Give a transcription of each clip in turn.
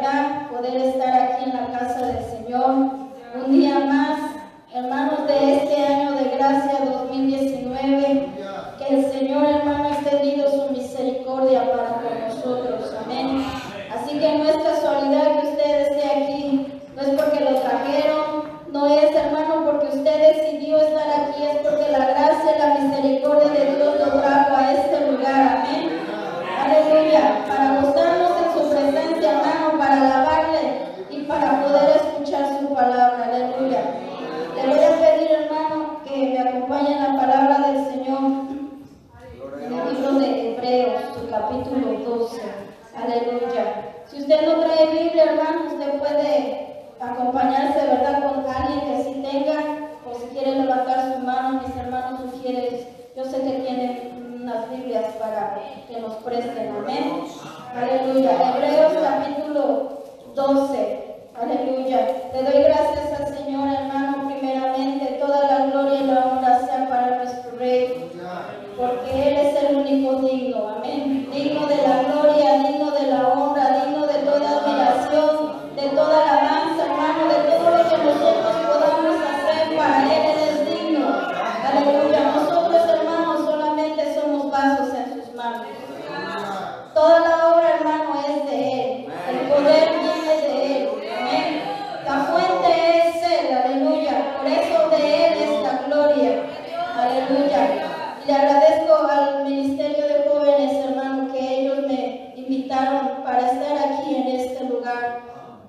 ¿verdad?, poder estar aquí en la casa del Señor. Un día más, hermanos, de este año de gracia 2019. Que el Señor, hermano, ha extendido su misericordia para con nosotros. Amén. Así que no es casualidad que usted esté aquí. No es porque lo trajeron. No es, hermano, porque usted decidió estar aquí. Es porque la gracia y la misericordia de Dios lo trajo a este lugar. Amén. Aleluya. Para gozarnos en su presencia, hermano, para alabarle y para poder escuchar su palabra. Aleluya. Le voy a pedir, hermano, que me acompañe en la palabra del Señor en el libro de Hebreos, su capítulo 12. Aleluya. Si usted no trae Biblia, hermano, usted puede acompañarse, ¿verdad?, con alguien que sí tenga, o si quiere levantar su mano. Mis hermanos sugieres, yo sé que tienen unas Biblias para que nos presten. Amén. Aleluya. Hebreos capítulo 12. Aleluya. Le doy gracias al Señor, hermano, primeramente. Toda la gloria y la honra sea para nuestro Rey, porque Él es el único digno. Amén. Digno de la gloria, digno de la honra, digno de toda admiración, de toda alabanza, hermano, de todo lo que nosotros podamos hacer para Él. Él es digno. Aleluya. Nosotros, hermanos, solamente somos vasos en sus manos. Toda la obra, hermano, es de Él. El poder viene de Él. Amén. La fuente es Él. Aleluya. Por eso de Él es la gloria. Aleluya. Y le agradezco al Ministerio de Jóvenes, hermano, que ellos me invitaron para estar aquí en este lugar.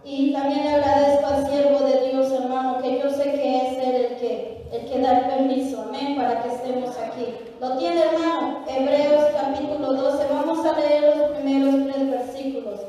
Y también le agradezco al siervo de Dios, hermano, que yo sé que es Él el que da el permiso. Amén. Para que estemos aquí. ¿Lo tiene, hermano? Hebreos capítulo 12. Vamos a leer los primeros 3 versículos.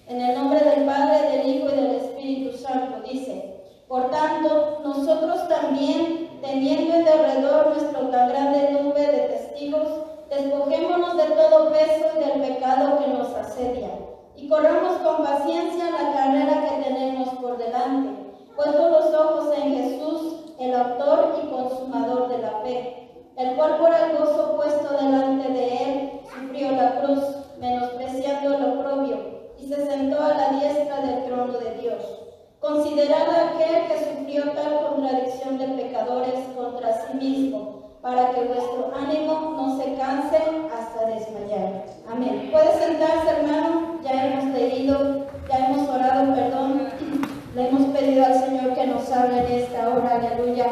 En el nombre del Padre, del Hijo y del Espíritu Santo, dice: por tanto, nosotros también, teniendo en derredor nuestra tan grande nube de testigos, despojémonos de todo peso y del pecado que nos asedia, y corramos con paciencia la carrera que tenemos por delante, puestos los ojos en Jesús, el autor y consumador de la fe, el cual por el gozo puesto delante de él sufrió la cruz, menospreciando el oprobio, y se sentó a la diestra del trono de Dios. Considerad a aquel que sufrió tal contradicción de pecadores contra sí mismo, para que vuestro ánimo no se canse hasta desmayar. Amén. Puede sentarse, hermano. Ya hemos leído, ya hemos orado, perdón. Le hemos pedido al Señor que nos hable en esta hora. Aleluya.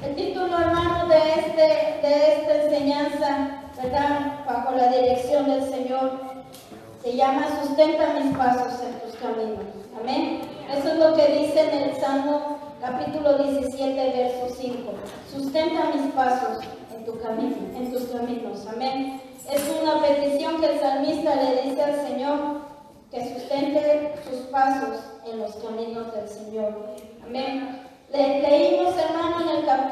El título, hermano, de esta enseñanza, ¿verdad?, bajo la dirección del Señor, se llama Sustenta mis pasos en tus caminos. Amén. Eso es lo que dice en el Salmo capítulo 17, verso 5. Sustenta mis pasos en tu camino, en tus caminos. Amén. Es una petición que el salmista le dice al Señor, que sustente sus pasos en los caminos del Señor. Amén. Leímos, hermano,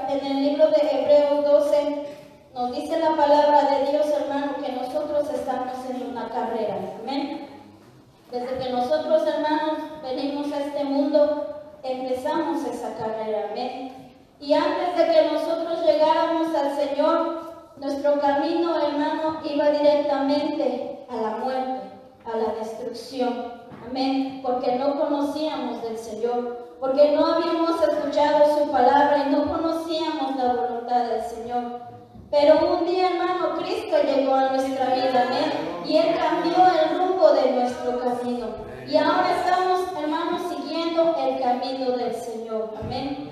en el libro de Hebreos 12. Nos dice la palabra de Dios, hermano, que nosotros estamos en una carrera. Amén. Desde que nosotros, hermanos, venimos a este mundo, empezamos esa carrera. Amén. Y antes de que nosotros llegáramos al Señor, nuestro camino, hermano, iba directamente a la muerte, a la destrucción. Amén. Porque no conocíamos del Señor, porque no habíamos escuchado su palabra y no conocíamos la voluntad del Señor. Pero un día, hermano, Cristo llegó a nuestra vida, amén, y Él cambió el rumbo de nuestro camino. Y ahora estamos, hermanos, siguiendo el camino del Señor, amén.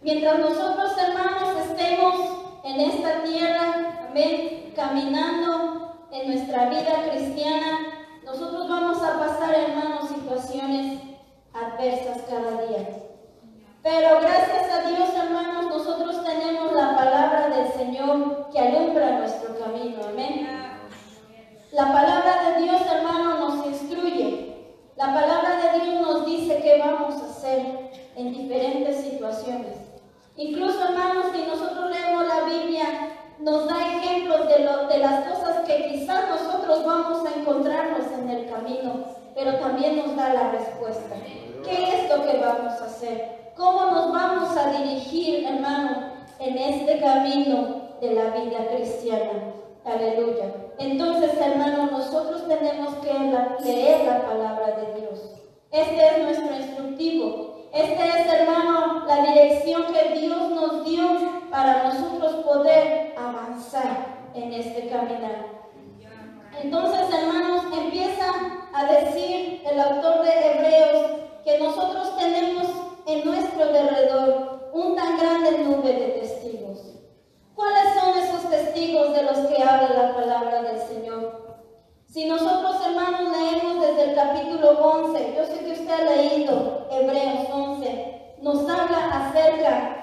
Mientras nosotros, hermanos, estemos en esta tierra, amén, caminando en nuestra vida cristiana, nosotros vamos a pasar, hermanos, situaciones adversas cada día. Pero gracias a Dios, hermanos, nosotros tenemos la palabra del Señor que alumbra nuestro camino. Amén. La palabra de Dios, hermano, nos instruye. La palabra de Dios nos dice qué vamos a hacer en diferentes situaciones. Incluso, hermanos, si nosotros leemos la Biblia, nos da ejemplos de las cosas que quizás nosotros vamos a encontrarnos en el camino, pero también nos da la respuesta. ¿Qué es lo que vamos a hacer? ¿Cómo nos vamos a dirigir, hermano, en este camino de la vida cristiana? Aleluya. Entonces, hermano, nosotros tenemos que leer la palabra de Dios. Este es nuestro instructivo. Este es, hermano, la dirección que Dios nos dio para nosotros poder avanzar en este caminar. Entonces, hermanos, empieza a decir el autor de Hebreos que nosotros tenemos en nuestro derredor un tan grande nube de testigos. ¿Cuáles son esos testigos de los que habla la palabra del Señor? Si nosotros, hermanos, leemos desde el capítulo 11, yo sé que usted ha leído Hebreos 11, nos habla acerca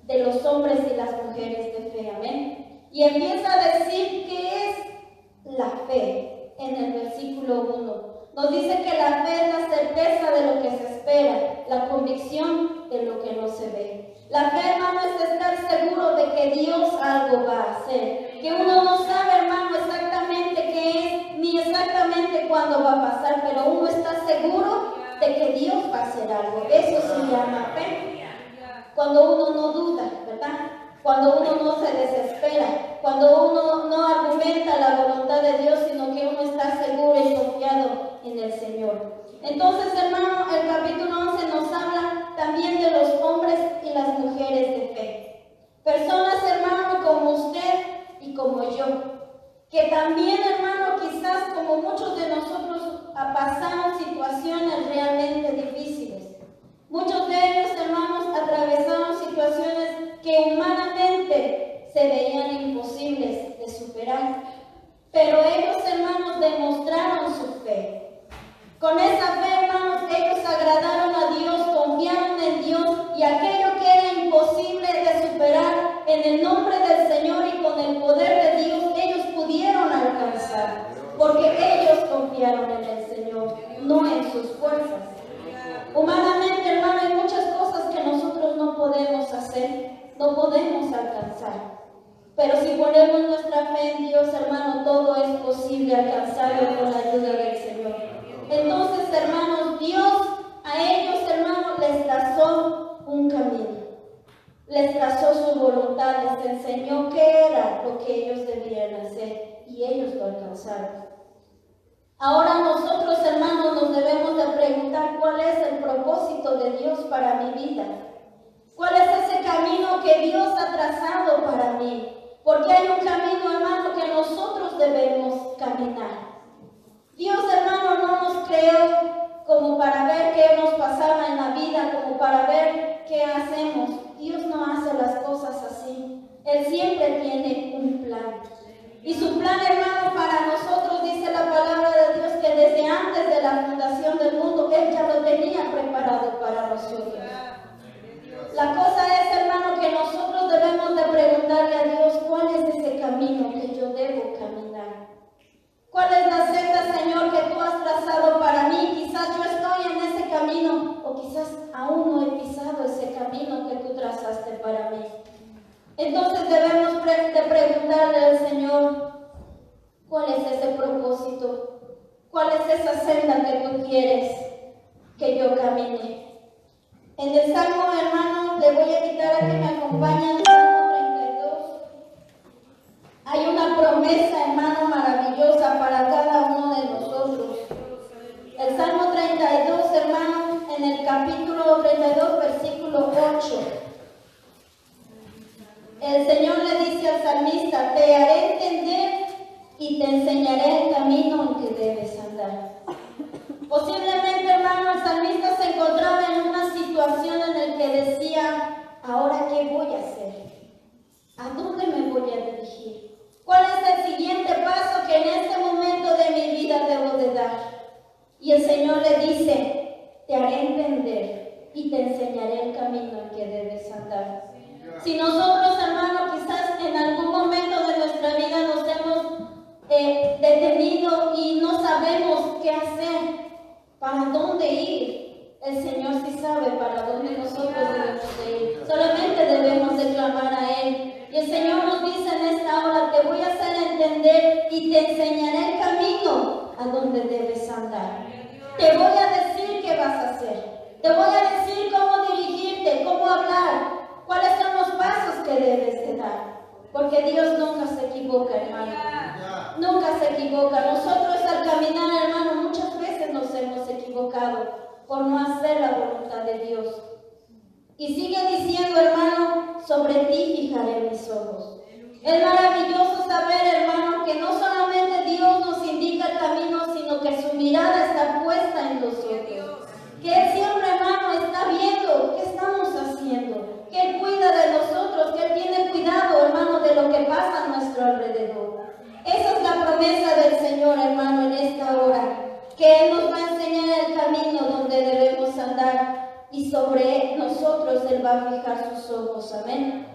de los hombres y las mujeres de fe, amén. Y empieza a decir qué es la fe en el versículo 1. Nos dice que la fe es la certeza de lo que se espera, la convicción de lo que no se ve. La fe, hermano, es estar seguro de que Dios algo va a hacer. Que uno no sabe, hermano, exactamente qué es, ni exactamente cuándo va a pasar, pero uno está seguro de que Dios va a hacer algo. Eso se llama fe. Cuando uno no duda, ¿verdad? Cuando uno no se desespera, cuando uno no argumenta la voluntad de Dios, sino que uno está seguro y confiado en el Señor. Entonces, hermano, el capítulo 11 nos habla también de los hombres y las mujeres de fe. Personas, hermano, como usted y como yo, que también, hermano, quizás como muchos de nosotros pasaron situaciones realmente difíciles. Muchos de ellos, hermanos, atravesaron situaciones que humanamente se veían imposibles de superar. Pero ellos, hermanos, demostraron su fe. Con esa fe, hermanos, ellos agradaron a Dios, confiaron en Dios y aquello que era imposible de superar, en el nombre del Señor y con el poder de Dios, ellos pudieron alcanzar. Porque ellos confiaron en el Señor, no en sus fuerzas. Humanamente, hermano, hay muchas cosas que nosotros no podemos hacer, no podemos alcanzar. Pero si ponemos nuestra fe en Dios, hermano, todo es posible alcanzarlo con la ayuda del Señor. Entonces, hermanos, Dios a ellos, hermanos, les trazó un camino. Les trazó su voluntad, les enseñó qué era lo que ellos debían hacer y ellos lo alcanzaron. Ahora nosotros, hermanos, nos debemos de preguntar cuál es el propósito de Dios para mi vida. ¿Cuál es ese camino que Dios ha trazado para mí? Porque hay un camino, hermano, que nosotros debemos caminar. Dios, hermano, no nos creó como para ver qué nos pasaba en la vida, como para ver qué hacemos. Dios no hace las cosas así. Él siempre tiene un plan. Y su plan, hermano, para nosotros, dice la palabra de Dios, que desde antes de la fundación del mundo, Él ya lo tenía preparado para nosotros. La cosa es, hermano, que nosotros debemos de preguntarle a Dios, ¿cuál es ese camino que yo debo caminar? ¿Cuál es la senda, Señor, que tú has trazado para mí? Quizás yo estoy en ese camino, o quizás aún no he pisado ese camino que tú trazaste para mí. Entonces debemos de preguntarle al Señor, ¿cuál es ese propósito? ¿Cuál es esa senda que tú quieres que yo camine? En el Salmo, hermano, le voy a invitar a que me acompañen el Salmo 32. Hay una promesa, hermano, maravillosa para cada uno de nosotros. El Salmo 32, hermano, en el capítulo 32, versículo 8. El Señor le dice al salmista, te haré entender y te enseñaré el camino en que debes andar. Posiblemente, hermano, el salmista se encontraba en una situación en la que decía, ¿ahora qué voy a hacer? ¿A dónde me voy a dirigir? ¿Cuál es el siguiente paso que en este momento de mi vida debo de dar? Y el Señor le dice, te haré entender y te enseñaré el camino en que debes andar. Si nosotros, hermano, quizás en algún momento de nuestra vida nos hemos detenido y no sabemos qué hacer, para dónde ir, el Señor sí sabe para dónde nosotros debemos de ir. Solamente debemos de clamar a Él. Y el Señor nos dice en esta hora, te voy a hacer entender y te enseñaré el camino a donde debes andar. Te voy a decir qué vas a hacer. Te voy a decir cómo dirigirte, cómo hablar. ¿Cuáles son los pasos que debes de dar? Porque Dios nunca se equivoca, hermano. nunca se equivoca. Nosotros al caminar, hermano, muchas veces nos hemos equivocado por no hacer la voluntad de Dios. Y sigue diciendo, hermano, sobre ti fijaré mis ojos. Es maravilloso saber, hermano, que no solamente Dios nos indica el camino, sino que su mirada está puesta en nosotros. Que Él siempre, hermano, está viendo qué estamos haciendo. Que Él cuida de nosotros, que Él tiene cuidado, hermano, de lo que pasa a nuestro alrededor. Esa es la promesa del Señor, hermano, en esta hora. Que Él nos va a enseñar el camino donde debemos andar. Y sobre nosotros Él va a fijar sus ojos. Amén.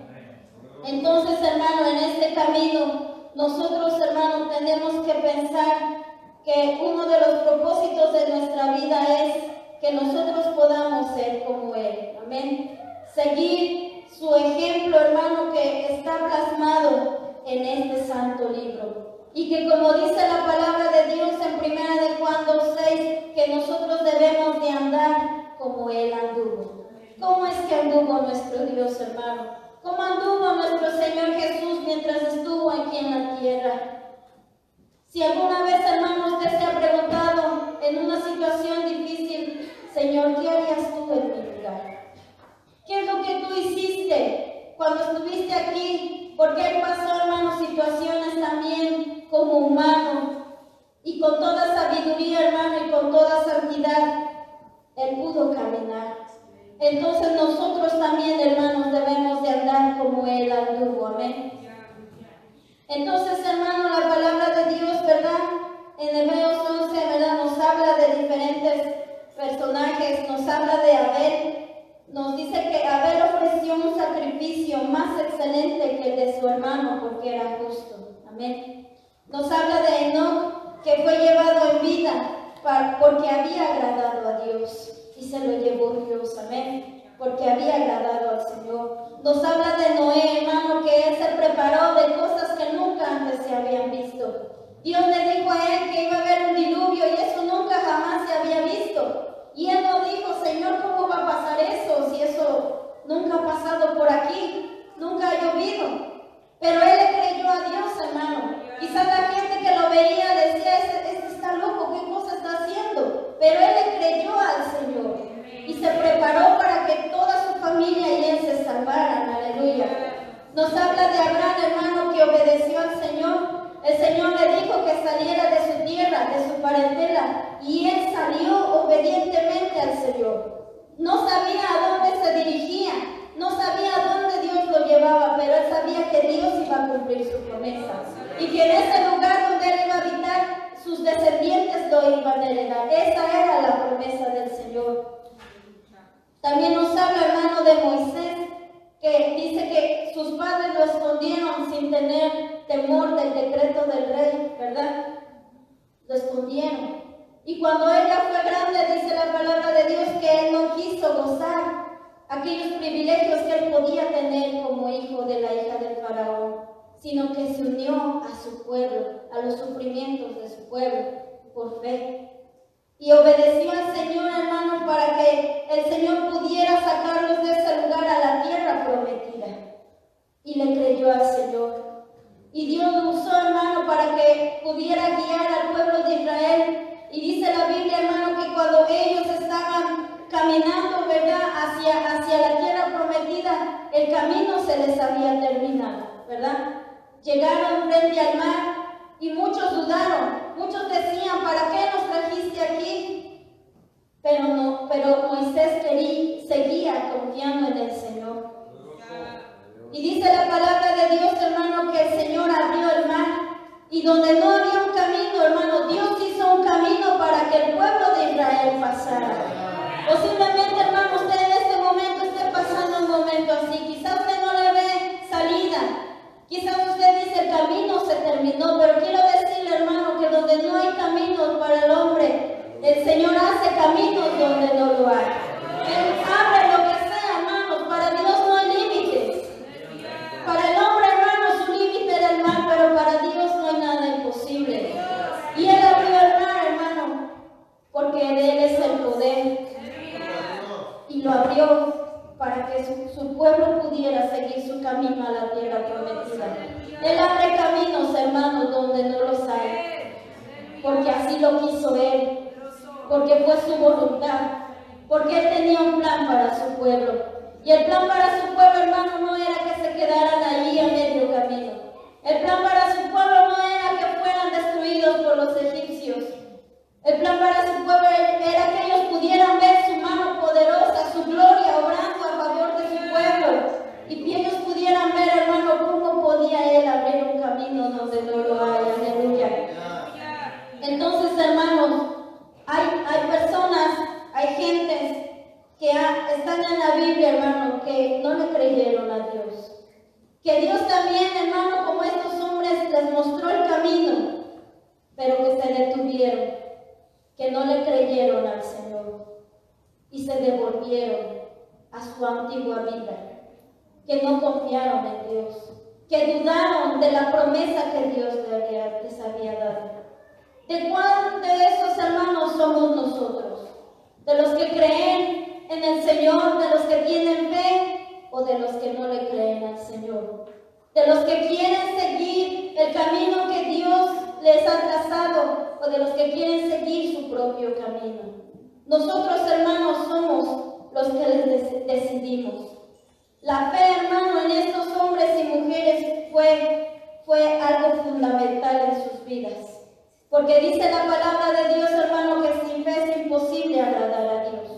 Entonces, hermano, en este camino, nosotros, hermano, tenemos que pensar que uno de los propósitos de nuestra vida es que nosotros podamos ser como Él. Amén. Seguir su ejemplo, hermano, que está plasmado en este santo libro. Y que como dice la palabra de Dios en 1 de Juan 2:6, que nosotros debemos de andar como Él anduvo. ¿Cómo es que anduvo nuestro Dios, hermano? ¿Cómo anduvo nuestro Señor Jesús mientras estuvo aquí en la tierra? Si alguna vez, hermano, usted se ha preguntado en una situación difícil, Señor, ¿qué harías tú en mi lugar? ¿Qué es lo que tú hiciste cuando estuviste aquí? Porque Él pasó, hermano, situaciones también como humano y con toda sabiduría, hermano, y con toda santidad, Él pudo caminar. Entonces nosotros también, hermanos, debemos de andar como Él anduvo. Amén. Entonces, hermano, la palabra de Dios, ¿verdad? En Hebreos 11, ¿verdad? Nos habla de diferentes personajes. Nos habla de Abel. Nos dice que Abel ofreció un sacrificio más excelente que el de su hermano porque era justo. Amén. Nos habla de Enoc, que fue llevado en vida porque había agradado a Dios. Y se lo llevó Dios, amén, porque había agradado al Señor. Nos habla de Noé, hermano, que él se preparó de cosas que nunca antes se habían visto. Dios le dijo a él que iba a haber un diluvio y eso nunca jamás se había visto. Y él no dijo, Señor, ¿cómo va a pasar eso? Si eso nunca ha pasado por aquí, nunca ha llovido. Pero él le creyó a Dios, hermano. Quizás la gente que lo veía decía, este está loco, ¿qué cosa está haciendo? Pero él le creyó al Señor y se preparó para que toda su familia y él se salvaran. Aleluya. Nos habla de Abraham, hermano, que obedeció al Señor. El Señor le dijo que saliera de su tierra, de su parentela, y él salió obedientemente al Señor. No sabía a dónde se dirigía, no sabía a dónde Dios lo llevaba, pero él sabía que Dios iba a cumplir su promesa y que en ese lugar donde él iba a habitar, sus descendientes lo iban a heredar. Esa era la promesa del Señor. También nos habla, hermano, de Moisés, que dice que sus padres lo escondieron sin tener temor del decreto del rey, ¿verdad? Lo escondieron. Y cuando ella fue grande, dice la palabra de Dios que él no quiso gozar aquellos privilegios que él podía tener como hijo de la hija del faraón, sino que se unió a su pueblo, a los sufrimientos de su pueblo, por fe. Y obedeció al Señor, hermano, para que el Señor pudiera sacarlos de ese lugar a la tierra prometida. Y le creyó al Señor. Y Dios lo usó, hermano, para que pudiera guiar al pueblo de Israel. Y dice la Biblia, hermano, que cuando ellos estaban caminando, ¿verdad?, hacia la tierra prometida, el camino se les había terminado, ¿verdad? Llegaron frente al mar y muchos dudaron, muchos decían, ¿para qué nos trajiste aquí? Pero Moisés seguía confiando en el Señor. Y dice la palabra de Dios, hermano, que el Señor abrió el mar y donde no había un camino, hermano, Dios hizo un camino para que el pueblo de Israel pasara. Posiblemente, hermano, usted en este momento esté pasando un momento así. Quizás usted no le ve salida. Quizás usted dice el camino se terminó. Pero quiero decirle, hermano, que donde no hay caminos para el hombre, el Señor hace caminos donde no lo hay. Él abre lo que sea, hermanos. Para Dios no hay límites. Para el hombre, hermano, su límite era el mar, pero para Dios no hay nada imposible. Y Él abrió el mar, hermano, porque de Él es el poder. Y lo abrió. para que su pueblo pudiera seguir su camino a la tierra prometida. Él abre caminos, hermanos, donde no los hay, porque así lo quiso Él, porque fue su voluntad, porque Él tenía un plan para su pueblo. Y el plan para su pueblo, hermano, no era que se quedaran allí a medio camino. El plan para su pueblo no era que fueran destruidos por los egipcios. El plan para su pueblo era que ellos pudieran ver su mano poderosa, su gloria obrando a favor de su pueblo. Y que ellos pudieran ver, hermano, cómo podía Él abrir un camino donde no lo hay. Aleluya. Entonces, hermanos, hay personas, hay gentes que están en la Biblia, hermano, que no le creyeron a Dios. Que Dios también, hermano, como estos hombres, les mostró el camino, pero que se detuvieron, que no le creyeron al Señor y se devolvieron a su antigua vida, que no confiaron en Dios, que dudaron de la promesa que Dios les había dado. ¿De cuál de esos hermanos somos nosotros? ¿De los que creen en el Señor, de los que tienen fe, o de los que no le creen al Señor? ¿De los que quieren seguir el camino que Dios les ha trazado, o de los que quieren seguir su propio camino? Nosotros, hermanos, somos los que les decidimos. La fe, hermano, en estos hombres y mujeres fue algo fundamental en sus vidas. Porque dice la palabra de Dios, hermano, que sin fe es imposible agradar a Dios.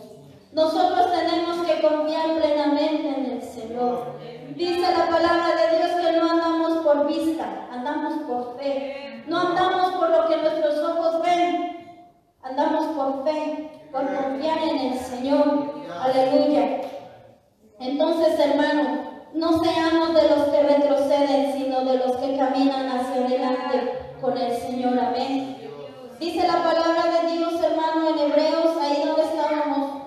Nosotros tenemos que confiar plenamente en el Señor. Dice la palabra de Dios que no andamos por vista, andamos por fe. No andamos por lo que nuestros ojos ven, andamos por fe, por confiar en el Señor. Aleluya. Entonces, hermano, no seamos de los que retroceden, sino de los que caminan hacia adelante con el Señor. Amén. Dice la palabra de Dios, hermano, en Hebreos, ahí donde estábamos.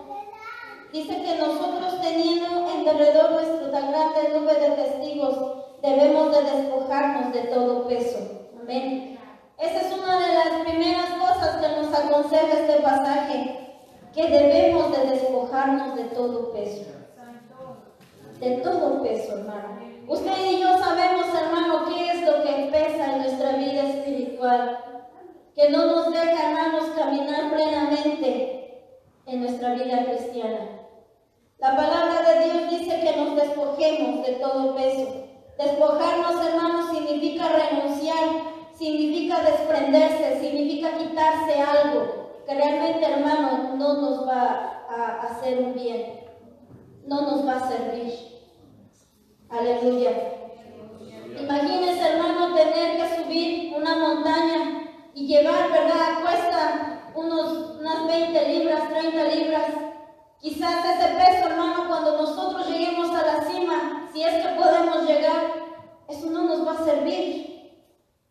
Dice que nosotros, teniendo en derredor nuestro tan grande nube de testigos, debemos de despojarnos de todo peso. Amén. Esa es una de las primeras cosas que nos aconseja este pasaje, que debemos de despojarnos de todo peso. De todo peso, hermano. Usted y yo sabemos, hermano, qué es lo que pesa en nuestra vida espiritual, que no nos deja, hermanos, caminar plenamente en nuestra vida cristiana. La palabra de Dios dice que nos despojemos de todo peso. Despojarnos, hermanos, significa renunciar, significa desprenderse, significa quitarse algo que realmente, hermano, no nos va a hacer un bien, no nos va a servir. Aleluya. Imagínense, hermano, tener que subir una montaña y llevar, ¿verdad? Cuesta unas 20 libras, 30 libras. Quizás ese peso, hermano, cuando nosotros lleguemos a la cima, si es que podemos llegar, eso no nos va a servir.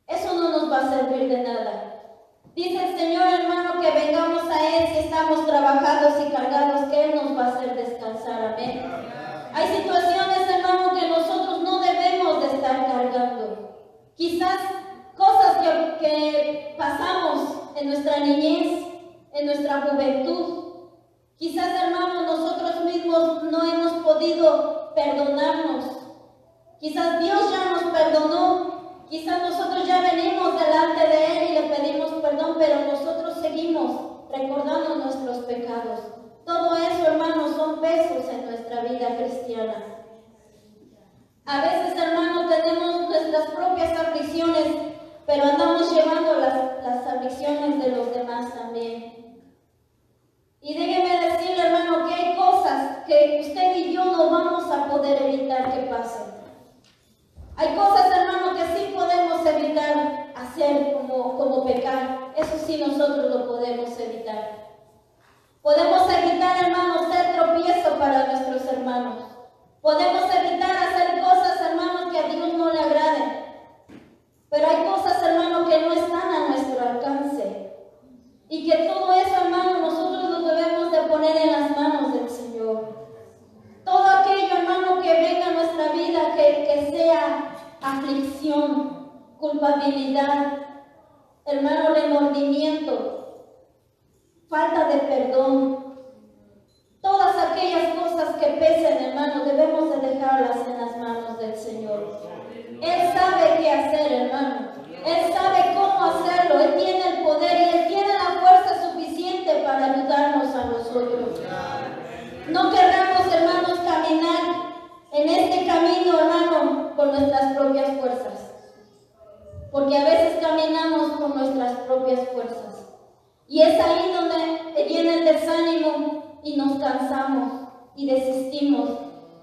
Eso no nos va a servir de nada. Dice el Señor, hermano, que vengamos a Él si estamos trabajados y cargados, que Él nos va a hacer descansar. Amén. Hay situaciones, hermano, que nosotros no debemos de estar cargando. Quizás cosas que pasamos en nuestra niñez, en nuestra juventud. Quizás, hermano, nosotros mismos no hemos podido perdonarnos. Quizás Dios ya nos perdonó. Quizás nosotros ya venimos delante de Él y le pedimos perdón, pero nosotros seguimos recordando nuestros pecados. Todo eso, hermano, son pesos en nuestra vida cristiana. A veces, hermano, tenemos nuestras propias aflicciones, pero andamos llevando las aflicciones de los demás también. Y déjeme decirle, hermano, que hay cosas que usted y yo no vamos a poder evitar que pasen. Hay cosas, hermano, que sí podemos evitar hacer como pecar. Eso sí nosotros lo podemos evitar. Podemos evitar, hermanos, ser tropiezo para nuestros hermanos. Podemos evitar hacer cosas, hermanos, que a Dios no le agraden. Pero hay cosas, hermanos, que no están a nuestro alcance. Y que todo eso, hermano, nosotros lo debemos de poner en las manos del Señor. Todo aquello, hermano, que venga a nuestra vida, que sea aflicción, culpabilidad, hermano, remordimiento, falta de perdón. Todas aquellas cosas que pesen, hermano, nuestras propias fuerzas. Porque a veces caminamos con nuestras propias fuerzas. Y es ahí donde viene el desánimo y nos cansamos y desistimos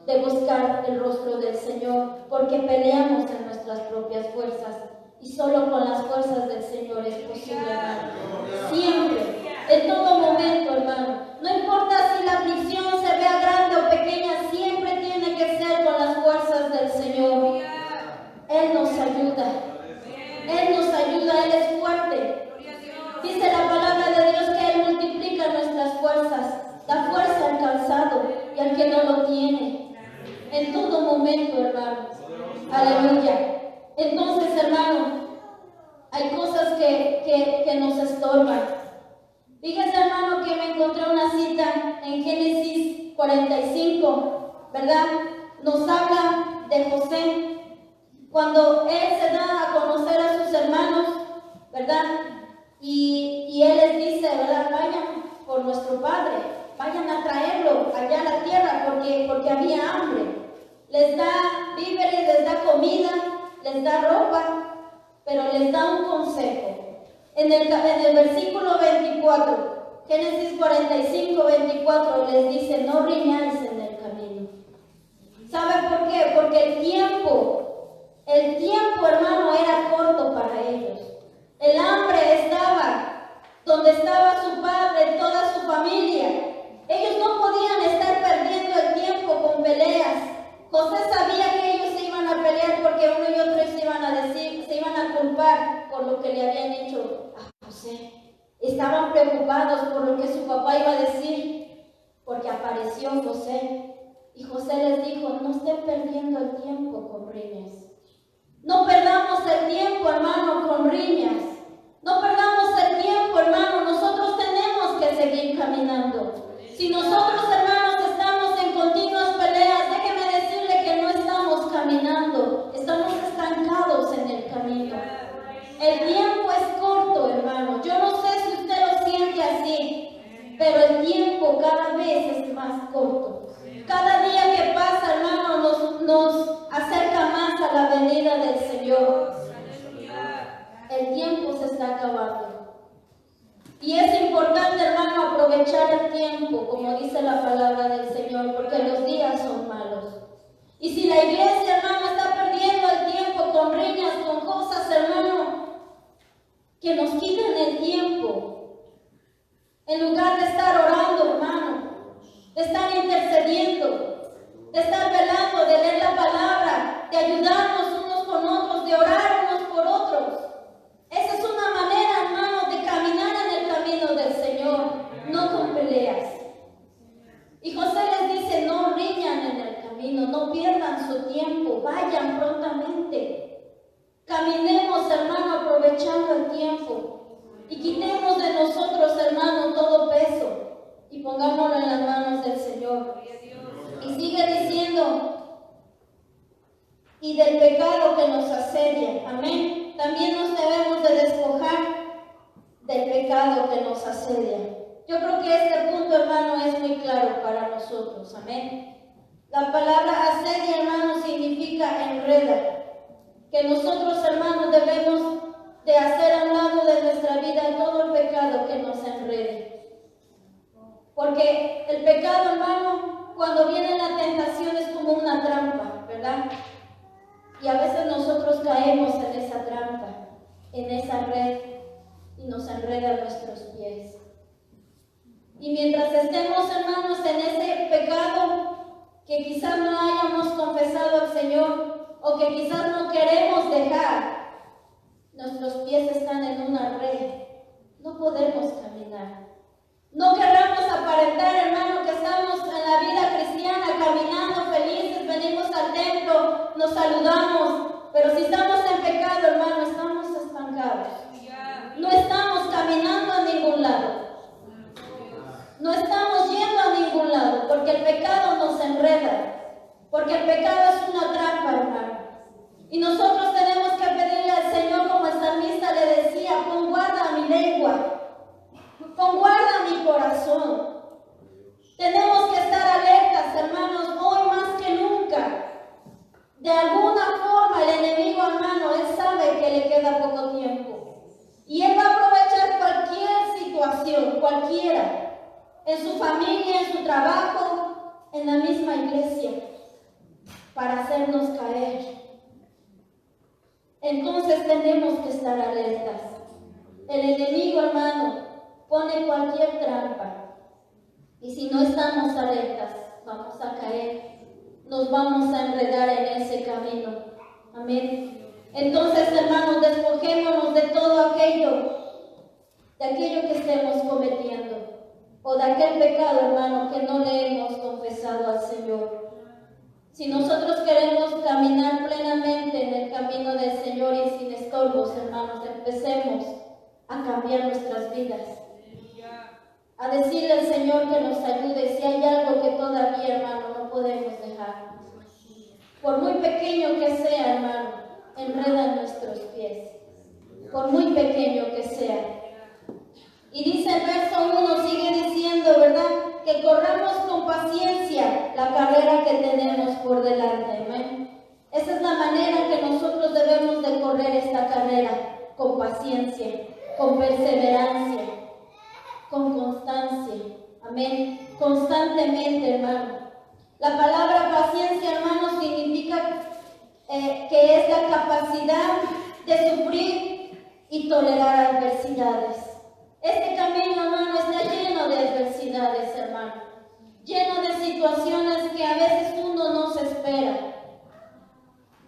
de buscar el rostro del Señor, porque peleamos en nuestras propias fuerzas. Y solo con las fuerzas del Señor es posible, hermano. Siempre, en todo momento, hermano. No importa si la aflicción se vea grande o pequeña, siempre tiene que ser con las fuerzas del Señor. Él nos ayuda. Él nos ayuda, Él es fuerte. Dice la palabra de Dios que Él multiplica nuestras fuerzas, da fuerza al cansado y al que no lo tiene. En todo momento, hermano. Aleluya. Entonces, hermano, hay cosas que nos estorban. Fíjese, hermano, que me encontré una cita en Génesis 45, ¿verdad? Nos habla de José. Cuando él se da a conocer a sus hermanos, ¿verdad? Y él les dice, ¿verdad? Vayan por nuestro padre, vayan a traerlo allá a la tierra porque había hambre. Les da víveres, les da comida, les da ropa, pero les da un consejo. En el versículo 24, Génesis 45, 24, les dice, no riñáis en el camino. ¿Sabe por qué? Porque el tiempo, hermano, era corto para ellos. El hambre estaba donde estaba su padre, toda su familia. Ellos no podían estar perdiendo el tiempo con peleas. José sabía que ellos se iban a pelear porque uno y otro se iban a decir, se iban a culpar por lo que le habían hecho a José. Estaban preocupados por lo que su papá iba a decir, porque apareció José. Y José les dijo, no estén perdiendo el tiempo con riñas. No perdamos el tiempo, hermano, con riñas. No perdamos el tiempo, hermano. Nosotros tenemos que seguir caminando. Si nosotros, hermanos, estamos en continuas peleas, déjeme decirle que no estamos caminando. Estamos estancados en el camino. El tiempo es corto, hermano. Yo no sé si usted lo siente así, pero el tiempo cada vez es más corto. Cada día que pasa, hermano, nos acerca más a la venida del Señor. El tiempo se está acabando. Y es importante, hermano, aprovechar el tiempo, como dice la palabra del Señor, porque los días son malos. Y si la iglesia, hermano, está perdiendo el tiempo con riñas, con cosas, hermano, que nos quitan el tiempo, en lugar de estar orando, hermano, de estar intercediendo, de estar velando, de leer la palabra, de ayudarnos unos con otros, de orar unos por otros. Esa es una manera, hermano, de caminar en el camino del Señor, no con peleas. Y José les dice, no riñan en el camino, no pierdan su tiempo, vayan prontamente. Caminemos, hermano, aprovechando el tiempo. Y quitemos de nosotros, hermano, todo peso. Y pongámoslo en las manos del Señor. Y sigue diciendo, y del pecado que nos asedia. Amén. También nos debemos de despojar del pecado que nos asedia. Yo creo que este punto, hermano, es muy claro para nosotros. Amén. La palabra asedia, hermano, significa enreda. Que nosotros, hermanos, debemos de hacer a un lado de nuestra vida todo el pecado que nos enrede. Porque el pecado, hermano, cuando viene la tentación es como una trampa, ¿verdad? Y a veces nosotros caemos en esa trampa, en esa red, y nos enreda nuestros pies. Y mientras estemos, hermanos, en ese pecado que quizás no hayamos confesado al Señor, o que quizás no queremos dejar, nuestros pies están en una red, no podemos caminar. No querramos aparentar, hermano, que estamos en la vida cristiana caminando felices, venimos al templo, nos saludamos, pero si estamos en pecado, hermano, estamos estancados. No estamos caminando a ningún lado. No estamos yendo a ningún lado, porque el pecado nos enreda, porque el pecado es una trampa, hermano. Y nosotros tenemos que pedirle al Señor, como el salmista le decía, pon guarda a mi lengua. Pon guarda mi corazón. Tenemos que estar alertas, hermanos, hoy más que nunca. De alguna forma en su familia, en su trabajo, en la misma iglesia, para hacernos caer. Entonces tenemos que estar alertas. El enemigo, hermano, pone cualquier trampa. Y si no estamos alertas, vamos a caer. Nos vamos a enredar en ese camino. Amén. Entonces, hermanos, despojémonos de todo aquello que estemos cometiendo. O de aquel pecado, hermano, que no le hemos confesado al Señor. Si nosotros queremos caminar plenamente en el camino del Señor y sin estorbos, hermanos, empecemos a cambiar nuestras vidas. A decirle al Señor que nos ayude si hay algo que todavía, hermano, no podemos dejar. Por muy pequeño que sea, hermano, enreda nuestros pies. Por muy pequeño que sea. Y dice el verso 1, sigue diciendo, ¿verdad? Que corramos con paciencia la carrera que tenemos por delante. ¿Amén? Esa es la manera que nosotros debemos de correr esta carrera, con paciencia, con perseverancia, con constancia. Amén. Constantemente, hermano. La palabra paciencia, hermano, significa que es la capacidad de sufrir y tolerar adversidades. Este camino, hermano, está lleno de adversidades, hermano. Lleno de situaciones que a veces uno no se espera.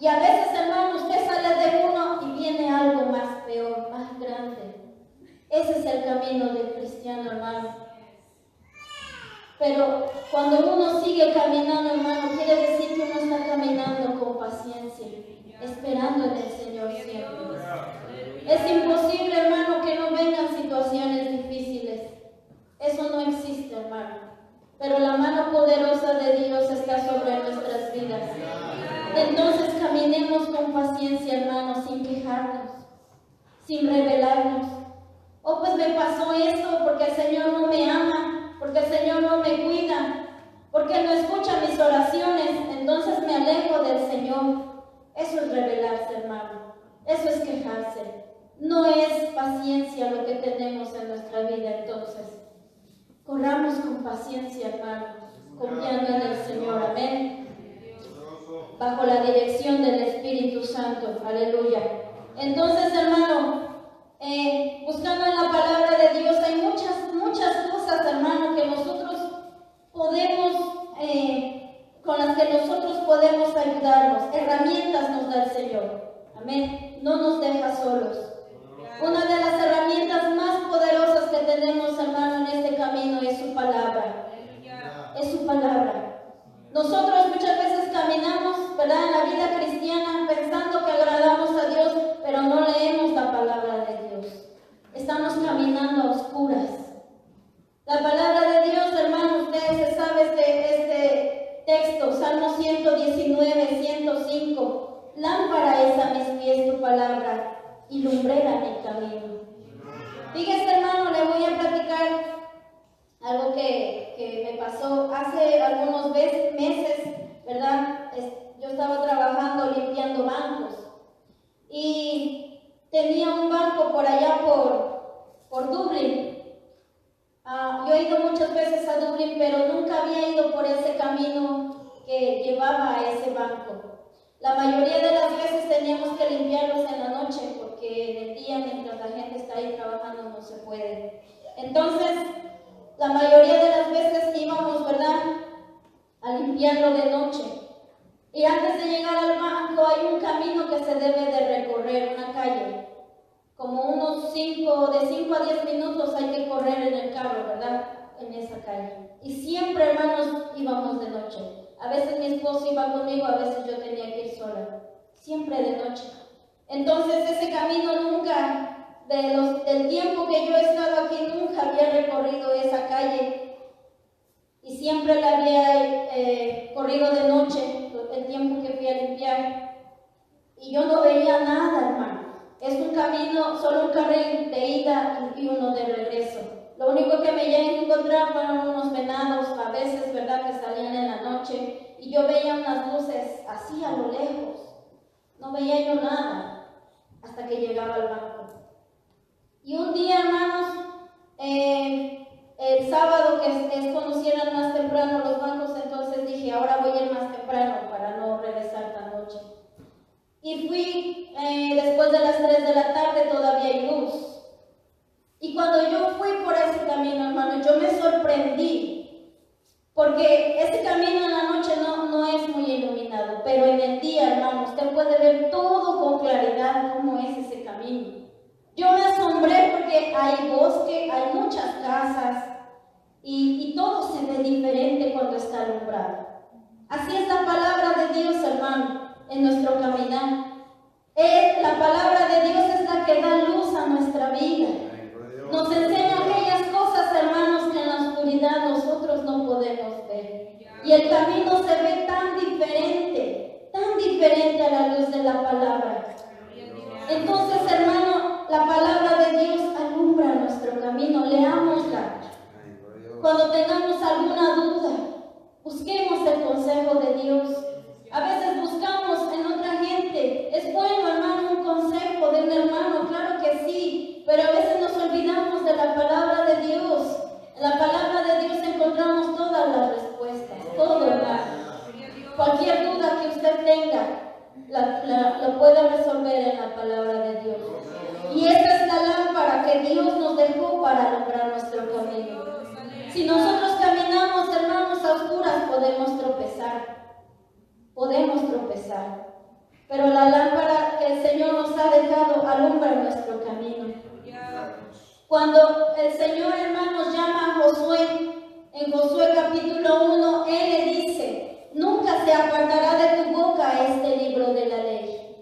Y a veces, hermano, usted sale de uno y viene algo más peor, más grande. Ese es el camino del cristiano, hermano. Pero cuando uno sigue caminando, hermano, quiere decir que uno está caminando con paciencia, esperando en el Señor siempre. Es imposible, hermano, que no vengan situaciones difíciles. Eso no existe, hermano. Pero la mano poderosa de Dios está sobre nuestras vidas. Entonces caminemos con paciencia, hermano, sin quejarnos, sin rebelarnos. Oh, pues me pasó esto porque el Señor no me ama, porque el Señor no me cuida, porque no escucha mis oraciones, entonces me alejo del Señor. Eso es rebelarse, hermano. Eso es quejarse. No es paciencia lo que tenemos en nuestra vida, entonces. Corramos con paciencia, hermano, confiando en el Señor. Amén. Bajo la dirección del Espíritu Santo. Aleluya. Entonces, hermano, buscando en la palabra de Dios, hay muchas cosas, hermano, que nosotros podemos, con las que nosotros podemos ayudarnos. Herramientas nos da el Señor. Amén. No nos deja solos. Una de las herramientas más poderosas que tenemos, hermano, en este camino es su palabra. Es su palabra. Nosotros muchas veces caminamos, ¿verdad?, en la vida cristiana pensando que agradamos a Dios, pero no leemos la palabra de Dios. Estamos caminando a oscuras. La palabra de Dios, hermano, ustedes se saben este texto, Salmo 119, 105. Lámpara es a mis pies tu palabra y lumbrera mi camino. Fíjese, hermano, le voy a platicar algo que me pasó hace algunos meses, ¿verdad? Yo estaba trabajando limpiando bancos y tenía un banco por allá por Dublín. Yo he ido muchas veces a Dublín, pero nunca había ido por ese camino que llevaba a ese banco. La mayoría de las veces teníamos que limpiarlos en la noche porque en el día, mientras la gente está ahí trabajando, no se puede. Entonces, la mayoría de las veces íbamos, ¿verdad?, a limpiarlo de noche. Y antes de llegar al banco hay un camino que se debe de recorrer, una calle. Como de 5 a 10 minutos hay que correr en el carro, ¿verdad?, en esa calle. Y siempre, hermanos, íbamos de noche. A veces mi esposo iba conmigo, a veces yo tenía que ir sola. Siempre de noche. Entonces ese camino nunca, del tiempo que yo he estado aquí, nunca había recorrido esa calle. Y siempre la había corrido de noche, el tiempo que fui a limpiar. Y yo no veía nada, hermano. Es un camino, solo un carril de ida y uno de regreso. Lo único que me llegué a encontrar fueron unos venados, a veces, ¿verdad?, que salían en la noche. Y yo veía unas luces así a lo lejos. No veía yo nada hasta que llegaba al banco. Y un día, hermanos, el el sábado que es cuando cierran más temprano los bancos, entonces dije, ahora voy a ir más temprano para no regresar tan noche. Y fui después de las 3 de la tarde, todavía hay luz. Y cuando yo fui por ese camino, hermano, yo me sorprendí, porque ese camino en la noche no es muy iluminado, pero en el día, hermano, usted puede ver todo con claridad cómo es ese camino. Yo me asombré porque hay bosque, hay muchas casas y todo se ve diferente cuando está alumbrado. Así es la palabra de Dios, hermano, en nuestro caminar. La palabra de Dios es la que da luz a nuestra vida. Nos enseña aquellas cosas, hermanos, que en la oscuridad nosotros no podemos ver. Y el camino se ve tan diferente a la luz de la palabra. Entonces, hermano, la palabra de Dios alumbra nuestro camino, leámosla. Cuando tengamos alguna duda, busquemos el consejo de Dios. A veces buscamos en otra gente. Es bueno, hermano, un consejo de un hermano, claro que sí, pero a veces nos olvidamos de la palabra de Dios. En la palabra de Dios encontramos todas las respuestas, todo, hermano. Cualquier duda que usted tenga, lo puede resolver en la palabra de Dios. Y esta es la lámpara que Dios nos dejó para alumbrar nuestro camino. Si nosotros caminamos, hermanos, a oscuras, podemos tropezar. Pero la lámpara que el Señor nos ha dejado alumbra nuestro camino. Cuando el Señor, hermanos, llama a Josué, en Josué capítulo 1, Él le dice: nunca se apartará de tu boca este libro de la ley,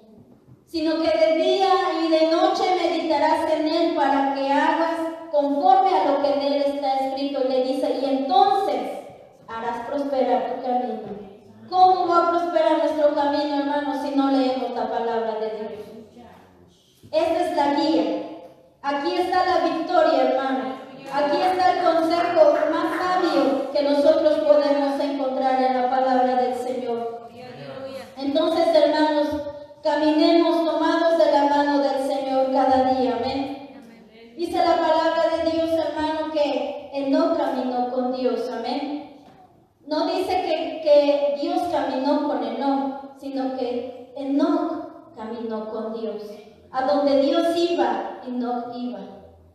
sino que de día y de noche meditarás en él para que hagas conforme a lo que en él está escrito. Y le dice: y entonces harás prosperar tu camino. ¿Cómo va a prosperar nuestro camino, hermanos, si no leemos la palabra de Dios? Esta es la guía. Aquí está la victoria, hermano. Aquí está el consejo más sabio que nosotros podemos encontrar en la palabra del Señor. Entonces, hermanos, caminemos tomados de la mano del Señor cada día. Amén. Dice la palabra de Dios, hermano, que Enoc caminó con Dios. Amén. No dice que Dios caminó con Enoc, sino que Enoc caminó con Dios. A donde Dios iba, Enoc iba.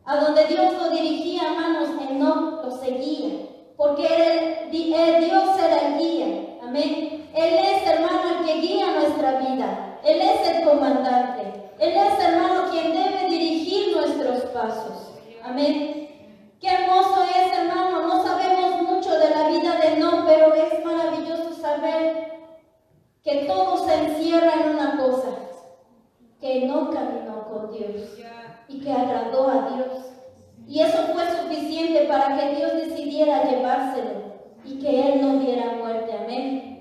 A donde Dios lo dirigía, hermanos, Enoc lo seguía. Porque Dios era el guía. Amén. Él es, hermano, el que guía nuestra vida. Él es el comandante. Él es, hermano, quien debe dirigir nuestros pasos. Amén. Qué hermoso es, hermano. No sabemos mucho de la vida de Enoc, pero es maravilloso saber que todo se encierra en una cosa: que Enoc caminó con Dios y que agradó a Dios. Y eso fue suficiente para que Dios decidiera llevárselo y que él no diera muerte. Amén.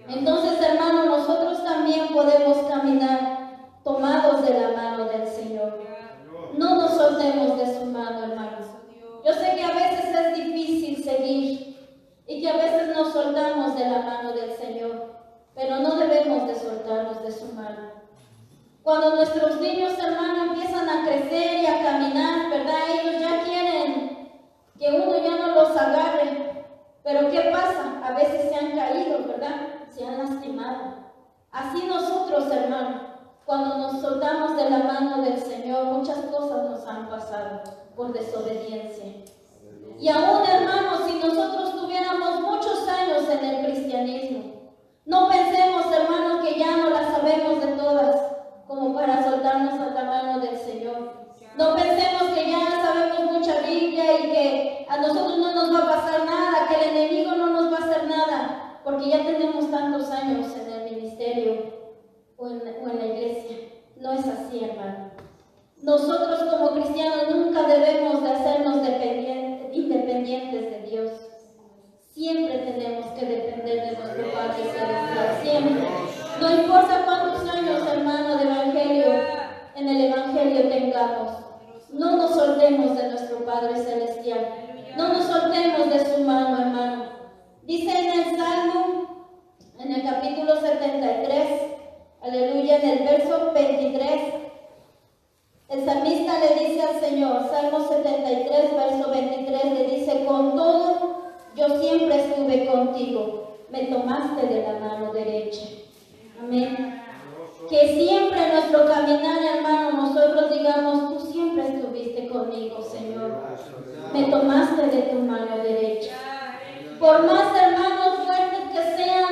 Entonces, hermano, nosotros también podemos caminar tomados de la mano del Señor. No nos soltemos de su mano, hermanos. Yo sé que a veces es difícil seguir y que a veces nos soltamos de la mano del Señor, pero no debemos de soltarnos de su mano. Cuando nuestros niños, hermanos, empiezan a crecer y a caminar, ¿verdad? Ellos ya quieren que uno ya no los agarre. Pero ¿qué pasa? A veces se han caído, ¿verdad? Se han lastimado. Así nosotros, hermanos, cuando nos soltamos de la mano del Señor, muchas cosas nos han pasado por desobediencia. Y aún, hermanos, si nosotros tuviéramos muchos años en el cristianismo, no pensemos, hermanos, que ya no las sabemos de todas, como para soltarnos a la mano del Señor. No pensemos que ya sabemos mucha Biblia y que a nosotros no nos va a pasar nada, que el enemigo no nos va a hacer nada, porque ya tenemos tantos años en el ministerio o en la iglesia. No es así, hermano. Nosotros como cristianos nunca debemos de hacernos independientes de Dios. Siempre tenemos que depender de nuestro Padre Celestial, siempre. No importa cuántos años, hermano, de evangelio, en el evangelio tengamos, no nos soltemos de nuestro Padre Celestial, no nos soltemos de su mano, hermano. Dice en el Salmo, en el capítulo 73, aleluya, en el verso 23, el salmista le dice al Señor, Salmo 73, verso 23, le dice: con yo siempre estuve contigo, me tomaste de la mano derecha. Amén. Que siempre en nuestro caminar, hermano, nosotros digamos, tú siempre estuviste conmigo, Señor. Me tomaste de tu mano derecha. Por más, hermanos, fuertes que sean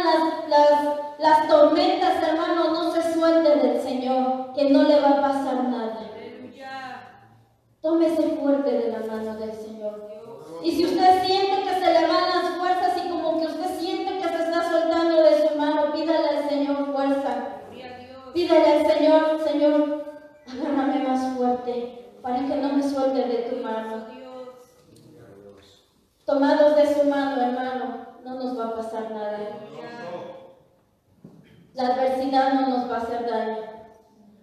las tormentas, hermanos, no se suelte del Señor, que no le va a pasar nada. Tómese fuerte de la mano del Señor. Y si usted siente que se le van las fuerzas y como que usted siente que se está soltando de su mano, pídale al Señor fuerza. Pídale al Señor, Señor, agárrame más fuerte para que no me suelte de tu mano. Tomados de su mano, hermano, no nos va a pasar nada. La adversidad no nos va a hacer daño,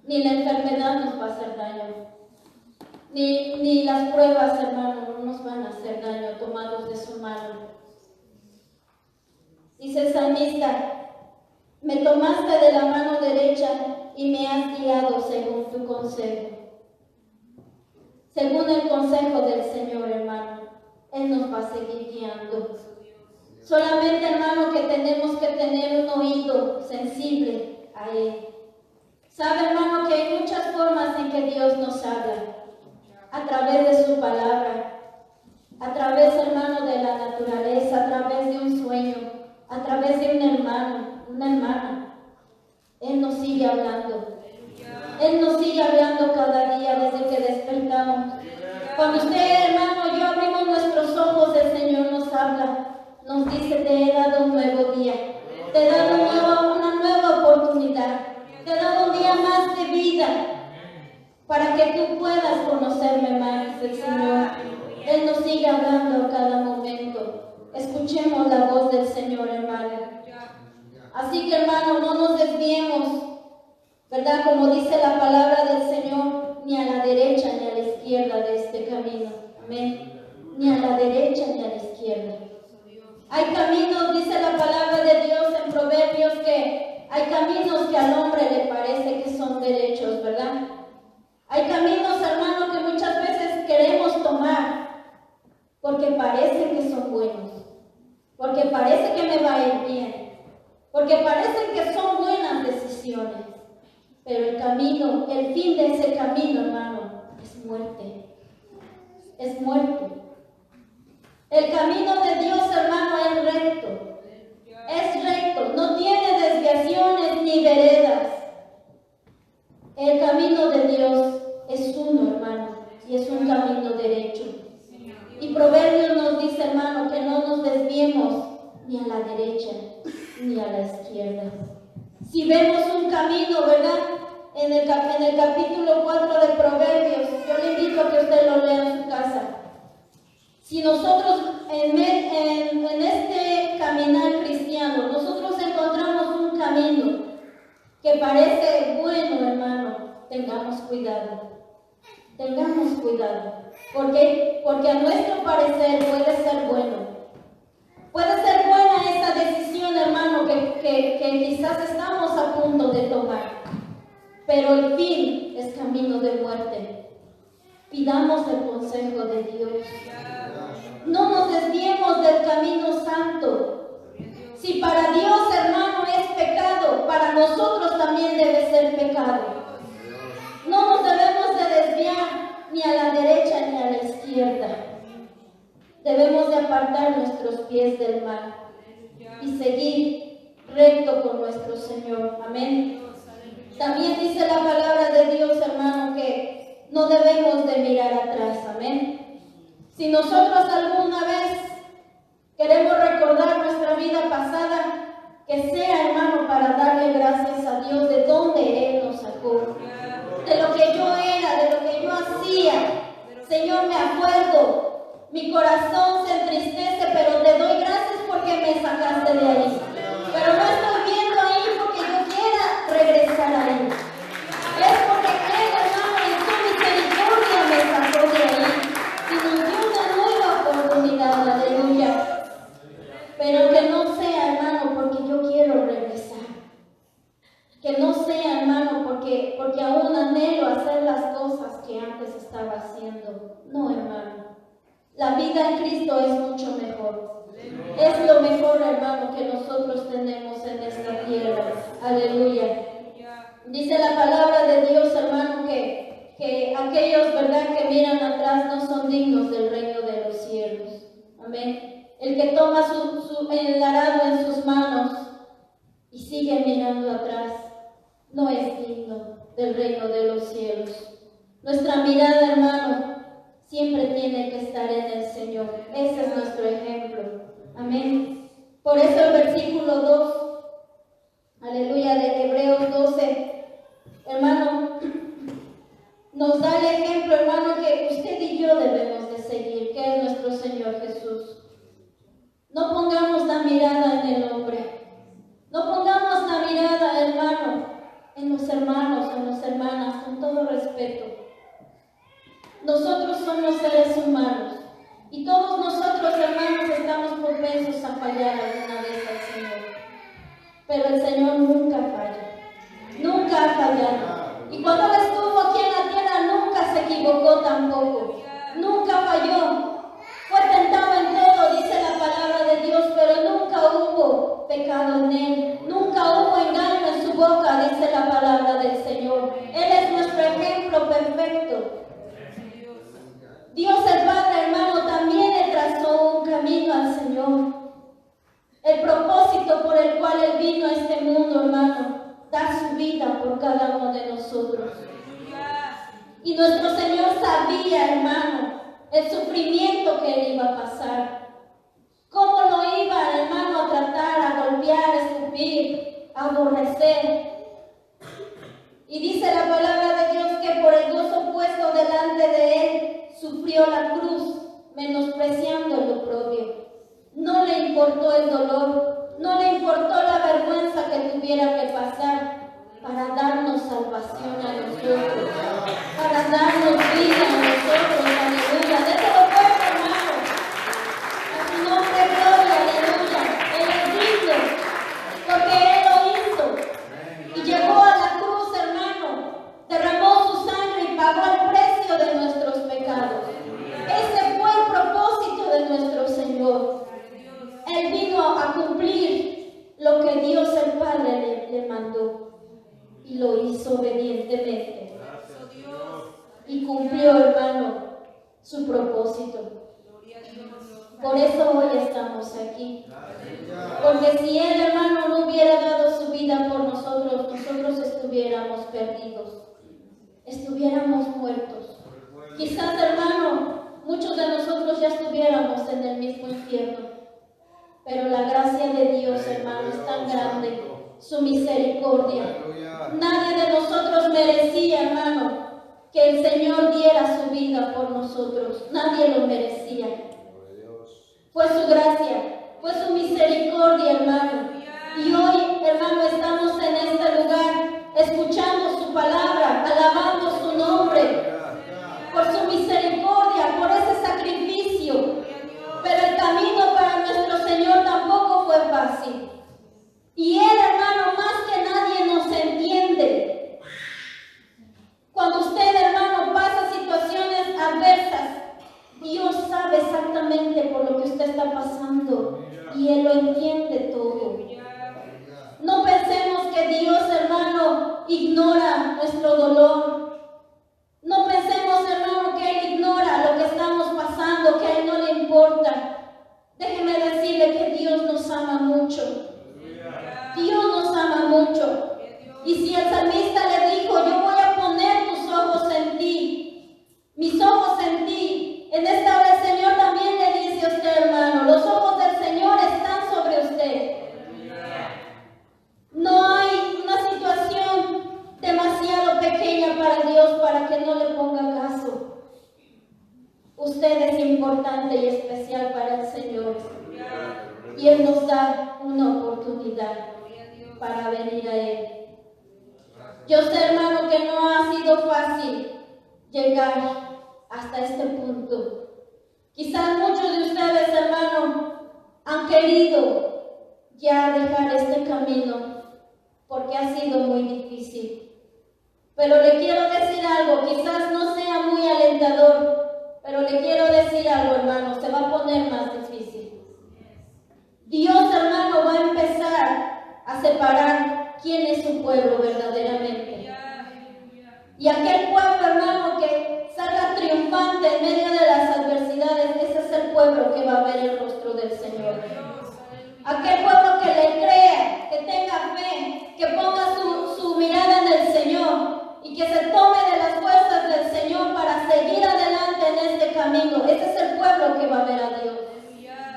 ni la enfermedad nos va a hacer daño, ni las pruebas, hermano, no nos van a hacer daño, tomados de su mano. Dice el salmista, me tomaste de la mano derecha y me has guiado según tu consejo. Según el consejo del Señor, hermano, Él nos va a seguir guiando. Solamente, hermano, que tenemos que tener un oído sensible a Él. Sabe, hermano, que hay muchas formas en que Dios nos habla. A través de su palabra, a través, hermano, de la naturaleza, a través de un sueño, a través de un hermano, una hermana. Él nos sigue hablando. Él nos sigue hablando cada día desde que despertamos. Cuando usted, hermano, y yo abrimos nuestros ojos, el Señor nos habla. Nos dice, te he dado un nuevo día. Te he dado una nueva oportunidad. Te he dado un día más de vida para que tú puedas conocerme más, el Señor. Él nos sigue hablando a cada momento. Escuchemos la voz del Señor, hermano. Así que, hermano, no nos desviemos, ¿verdad? Como dice la palabra del Señor, ni a la derecha ni a la izquierda de este camino. Amén. Ni a la derecha ni a la izquierda. Hay caminos, dice la palabra de Dios en Proverbios, que hay caminos que al hombre le parece que son derechos, ¿verdad? Hay caminos, hermano, que muchas veces queremos tomar porque parecen que son buenos, porque parece que me va a ir bien, porque parecen que son buenas decisiones, pero el camino, el fin de ese camino, hermano, es muerte, es muerte. El camino de Dios, hermano, es recto, no tiene desviaciones ni veredas. El camino de Dios es uno, hermano, y es un camino derecho. Y Proverbios nos dice, hermano, que no nos desviemos ni a la derecha ni a la izquierda. Si vemos un camino, ¿verdad? En el capítulo 4 de Proverbios, yo le invito a que usted lo lea en su casa. Si nosotros en este caminar cristiano, nosotros encontramos un camino que parece bueno, hermano, tengamos cuidado. Tengamos cuidado. ¿Por qué? Porque a nuestro parecer puede ser bueno. Puede ser buena esta decisión, hermano, que quizás estamos a punto de tomar. Pero el fin es camino de muerte. Pidamos el consejo de Dios. No nos desviemos del camino santo. Si para Dios, hermano, es pecado, para nosotros también debe ser pecado. No nos debemos de desviar ni a la derecha ni a la izquierda. Debemos de apartar nuestros pies del mal y seguir recto con nuestro Señor. Amén. También dice la palabra de Dios, hermano, que no debemos de mirar atrás. Amén. Si nosotros alguna vez queremos recordar nuestra vida pasada, que sea, hermano, para darle gracias a Dios de donde Él nos sacó, de lo que yo era, de lo que yo hacía. Señor, me acuerdo, mi corazón se entristece, pero te doy gracias porque me sacaste de ahí. Pero no estoy viendo ahí porque yo quiera regresar ahí. Es porque Él, hermano, en su misericordia me sacó de ahí y nos dio una nueva oportunidad. Aleluya. Pero que no sea, hermano, porque yo quiero regresar. Que no sea, hermano, porque aún anhelo hacer las cosas que antes estaba haciendo. No, hermano. La vida en Cristo es mucho mejor. tenemos en esta tierra. Aleluya. Dice la palabra de Dios, hermano, que aquellos, ¿verdad?, que miran atrás no son dignos del reino de los cielos. Amén. El que toma el arado en sus manos y sigue mirando atrás no es digno del reino de los cielos. Nuestra mirada, hermano, siempre tiene que estar en el Señor. Ese es nuestro ejemplo. Amén. Por eso el versículo 2, aleluya, de Hebreos 12, hermano, nos da el ejemplo, hermano, que usted y yo debemos de seguir, que es nuestro Señor Jesús. No pongamos la mirada en el hombre. No pongamos la mirada, hermano, en los hermanos, en las hermanas, con todo respeto. Nosotros somos seres humanos y todos nosotros, hermanos, estamos propensos a fallar alguna vez al Señor. Pero el Señor nunca falla, nunca ha fallado. Y cuando Él estuvo aquí en la tierra, nunca se equivocó tampoco, nunca falló. Fue tentado en todo, dice la palabra de Dios, pero nunca hubo pecado en Él, nunca hubo engaño en su boca, dice la palabra del Señor. Él es nuestro ejemplo perfecto. Dios el Padre, hermano, también le trazó un camino al Señor. El propósito por el cual Él vino a este mundo, hermano, dar su vida por cada uno de nosotros. Y nuestro Señor sabía, hermano, el sufrimiento que Él iba a pasar. Cómo lo iba, hermano, a tratar, a golpear, a escupir, a aborrecer. Y dice la palabra de Dios que por el gozo puesto delante de Él, sufrió la cruz, menospreciando el oprobio. No le importó el dolor, no le importó la vergüenza que tuviera que pasar para darnos salvación a nosotros, para darnos vida a nosotros. Aleluya. Déselo fuerte, hermano. A su nombre, gloria, aleluya. Él es digno, porque Él lo hizo. Y llegó a la cruz, hermano, derramó su sangre y pagó el precio de nuestros pecados. Ese fue el propósito de nuestro Señor. Él vino a cumplir lo que Dios el Padre le mandó y lo hizo obedientemente. Y cumplió, hermano, su propósito. Por eso hoy estamos aquí. Porque si Él, hermano, no hubiera dado su vida por nosotros, nosotros estuviéramos perdidos. Estuviéramos muertos. Quizás, hermano, muchos de nosotros ya estuviéramos en el mismo infierno. Pero la gracia de Dios, hermano, es tan grande, su misericordia. Nadie de nosotros merecía, hermano, que el Señor diera su vida por nosotros. Nadie lo merecía. Fue su gracia, fue su misericordia, hermano. Y hoy, hermano, estamos en este lugar, escuchando su palabra, alabando su nombre, por su misericordia, por ese sacrificio. Pero el camino para nuestro Señor tampoco fue fácil. Y Él, hermano, más que nadie nos entiende. Cuando usted, hermano, pasa situaciones adversas, Dios sabe exactamente por lo que usted está pasando. Y Él lo entiende todo. No pensemos que Dios, hermano, ignora nuestro dolor. No pensemos, hermano, que Él ignora lo que estamos pasando, que a Él no le importa. Déjeme decirle que Dios nos ama mucho. Dios nos ama mucho. Y si el salmista le dijo, yo voy a poner tus ojos en ti, mis ojos en ti, en esta hora el Señor también le dice a usted, hermano, los ojos del Señor están sobre usted. No hay una situación demasiado pequeña para Dios para que no le ponga caso. Usted es importante y especial para el Señor. Y Él nos da una oportunidad para venir a Él. Yo sé, hermano, que no ha sido fácil llegar hasta este punto. Quizás muchos de ustedes, hermano, han querido ya dejar este camino porque ha sido muy difícil. Pero le quiero decir algo, quizás no sea muy alentador, pero le quiero decir algo, hermano, se va a poner más difícil. Dios, hermano, va a empezar a separar quién es su pueblo verdaderamente. Y aquel pueblo, hermano, que salga triunfante en medio de las adversidades, ese es el pueblo que va a ver el rostro del Señor. Aquel pueblo que le crea, que tenga fe, que ponga su mirada en el Señor y que se tome de las fuerzas del Señor para seguir adelante en este camino. Ese es el pueblo que va a ver a Dios.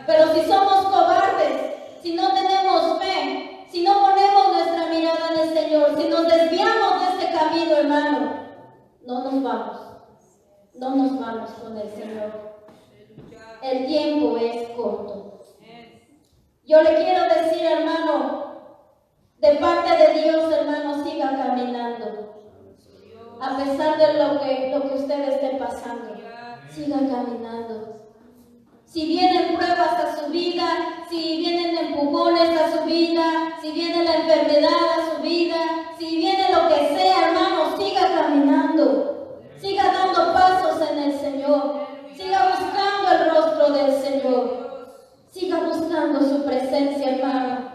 Pero si somos cobardes, si no tenemos fe, si no ponemos nuestra mirada en el Señor, si nos desviamos de este camino, hermano, no nos vamos con el Señor. El tiempo es corto. Yo le quiero decir, hermano, de parte de Dios, hermano, siga caminando. A pesar de lo que usted esté pasando, siga caminando. Si vienen pruebas a su vida, si vienen empujones a su vida, si viene la enfermedad a su vida, si viene lo que sea, hermano, siga caminando. Siga dando pasos en el Señor. Siga buscando el rostro del Señor. Siga buscando su presencia, hermano.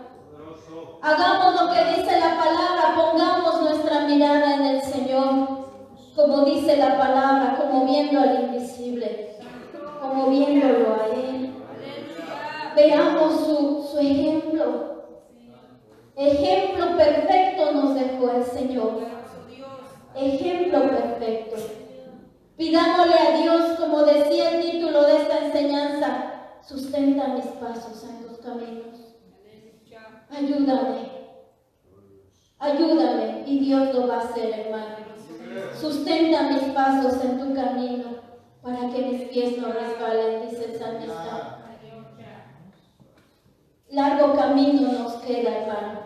Hagamos lo que dice la palabra, pongamos nuestra mirada en el Señor. Como dice la palabra, como viendo al invisible, como viéndolo a Él. Veamos su ejemplo. Ejemplo perfecto nos dejó el Señor. Ejemplo perfecto. Pidámosle a Dios, como decía el título de esta enseñanza, sustenta mis pasos en tus caminos. Ayúdame, y Dios lo va a hacer, hermano. Sustenta mis pasos en tu camino, para que mis pies no resbalen, dice el salmista. Largo camino nos queda, hermano.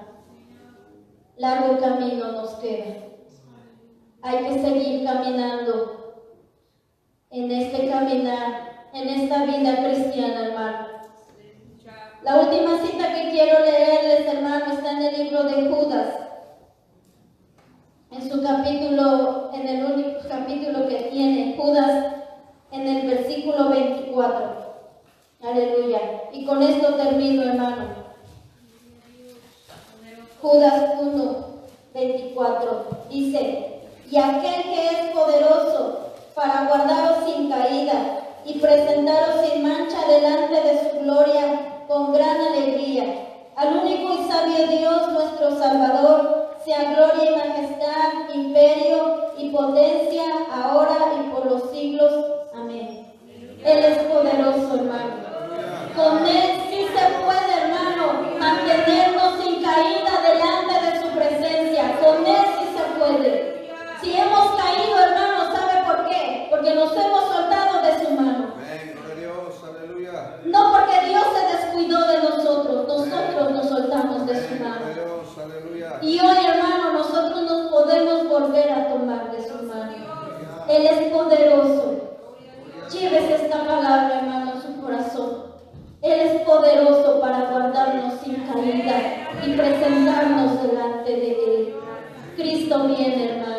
Largo camino nos queda. Hay que seguir caminando en este caminar, en esta vida cristiana, hermano. La última cita que quiero leerles, hermano, está en el libro de Judas. En su capítulo, en el único capítulo que tiene, Judas, en el versículo 24. Aleluya. Y con esto termino, hermano. Judas 1, 24. Dice: y aquel que es poderoso para guardaros sin caída y presentaros sin mancha delante de su gloria con gran alegría. Al único y sabio Dios, nuestro Salvador, sea gloria y majestad, imperio y potencia, ahora y por los siglos. Amén. Él es poderoso, hermano. Con Él sí se puede, hermano, mantenernos sin caída delante de su presencia. Con Él sí se puede. Si hemos caído, hermano, ¿sabe por qué? Porque nos hemos soltado de su mano. No porque Dios se descuidó de nosotros, nosotros nos soltamos de su mano. Y hoy, hermano, nosotros nos podemos volver a tomar de su mano. Él es poderoso. Llévese esta palabra, hermano, en su corazón. Él es poderoso para guardarnos sin caída y presentarnos delante de Él. Cristo viene, hermano.